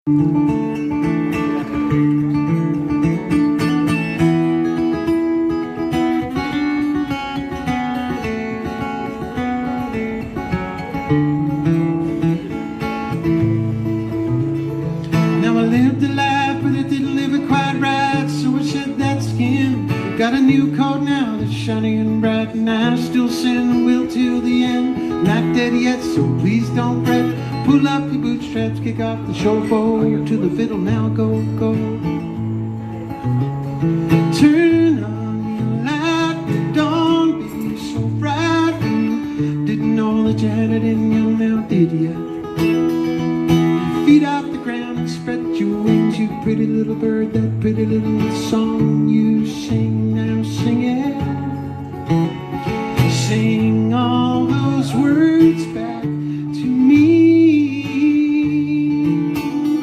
Now I lived a life, but I didn't live it quite right, so I shed that skin. Got a new coat now that's shiny and bright, and I still sin and will till the end. Not dead yet, so please don't fret. Pull up your bootstraps, kick off the showboat, to the fiddle now, go, go. Turn on your light, but don't be so frightened. Didn't know that you had it in you now, did ya? Feet off the ground and spread your wings, you pretty little bird, that pretty little song.